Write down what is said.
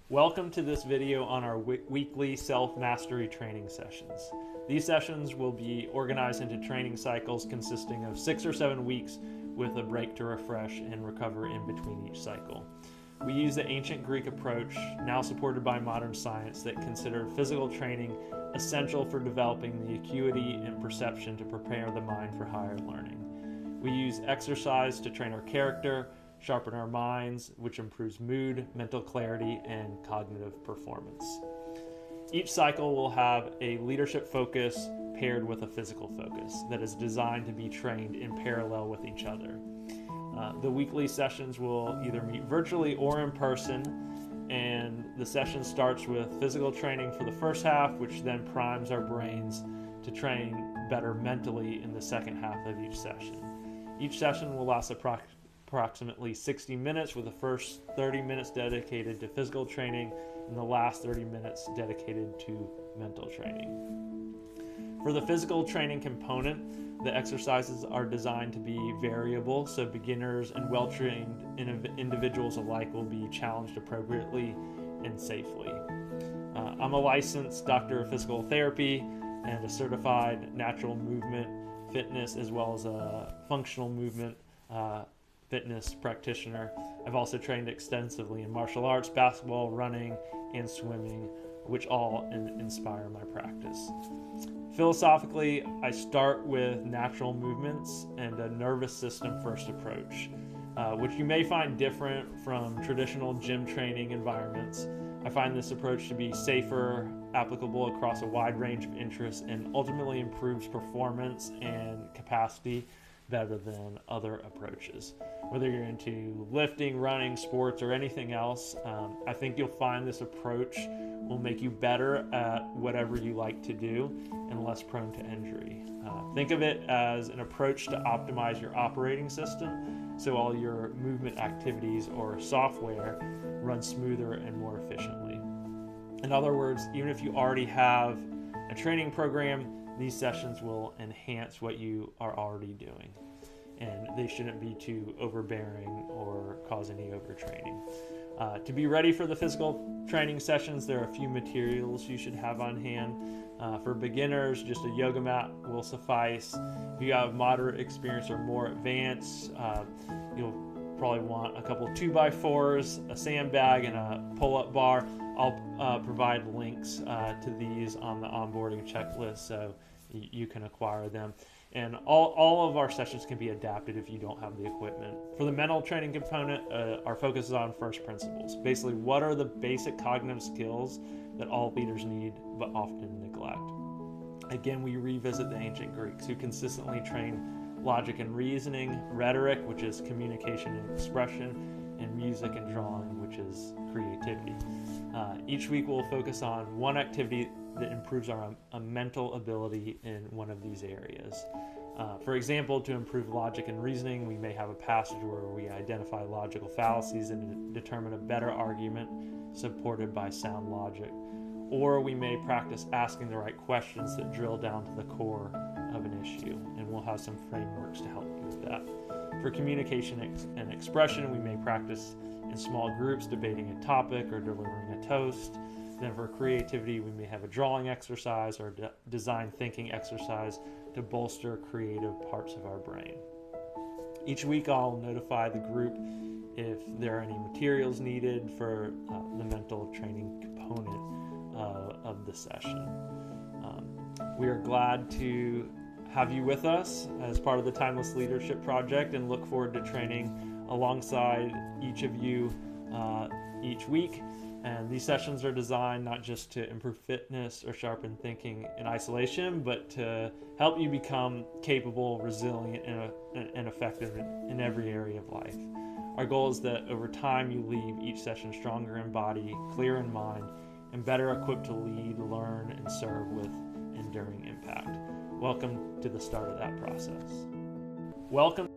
Welcome to this video on our weekly self-mastery training sessions. These sessions will be organized into training cycles consisting of 6 or 7 weeks with a break to refresh and recover in between each cycle. We use the ancient Greek approach, now supported by modern science, that considered physical training essential for developing the acuity and perception to prepare the mind for higher learning. We use exercise to train our character, sharpen our minds, which improves mood, mental clarity, and cognitive performance. Each cycle will have a leadership focus paired with a physical focus that is designed to be trained in parallel with each other. The weekly sessions will either meet virtually or in person, and the session starts with physical training for the first half, which then primes our brains to train better mentally in the second half of each session. Each session will last approximately 60 minutes, with the first 30 minutes dedicated to physical training and the last 30 minutes dedicated to mental training. For the physical training component, the exercises are designed to be variable, so beginners and well-trained individuals alike will be challenged appropriately and safely. I'm a licensed doctor of physical therapy and a certified natural movement fitness as well as a functional movement fitness practitioner. I've also trained extensively in martial arts, basketball, running, and swimming, which all inspire my practice. Philosophically, I start with natural movements and a nervous system first approach, which you may find different from traditional gym training environments. I find this approach to be safer, applicable across a wide range of interests, and ultimately improves performance and capacity better than other approaches. Whether you're into lifting, running, sports, or anything else, I think you'll find this approach will make you better at whatever you like to do and less prone to injury. Think of it as an approach to optimize your operating system so all your movement activities or software run smoother and more efficiently. In other words, even if you already have a training program, these sessions will enhance what you are already doing, and they shouldn't be too overbearing or cause any overtraining. To be ready for the physical training sessions, there are a few materials you should have on hand. For beginners, just a yoga mat will suffice. If you have moderate experience or more advanced, you'll probably want a couple 2x4s, a sandbag, and a pull-up bar. I'll provide links to these on the onboarding checklist so you can acquire them. And all of our sessions can be adapted if you don't have the equipment. For the mental training component, our focus is on first principles. Basically, what are the basic cognitive skills that all leaders need but often neglect? Again, we revisit the ancient Greeks, who consistently trained logic and reasoning, rhetoric, which is communication and expression, and music and drawing, which is creativity. Each week we'll focus on one activity that improves our mental ability in one of these areas. For example, to improve logic and reasoning, we may have a passage where we identify logical fallacies and determine a better argument supported by sound logic. Or we may practice asking the right questions that drill down to the core of an issue, and we'll have some frameworks to help you with that. For communication and expression, we may practice in small groups debating a topic or delivering a toast. Then for creativity, we may have a drawing exercise or design thinking exercise to bolster creative parts of our brain. Each week I'll notify the group if there are any materials needed for the mental training component of the session. We are glad to have you with us as part of the Timeless Leadership Project and look forward to training alongside each of you each week. And these sessions are designed not just to improve fitness or sharpen thinking in isolation, but to help you become capable, resilient, and effective in every area of life. Our goal is that over time you leave each session stronger in body, clear in mind, and better equipped to lead, learn, and serve with enduring impact. Welcome to the start of that process. Welcome.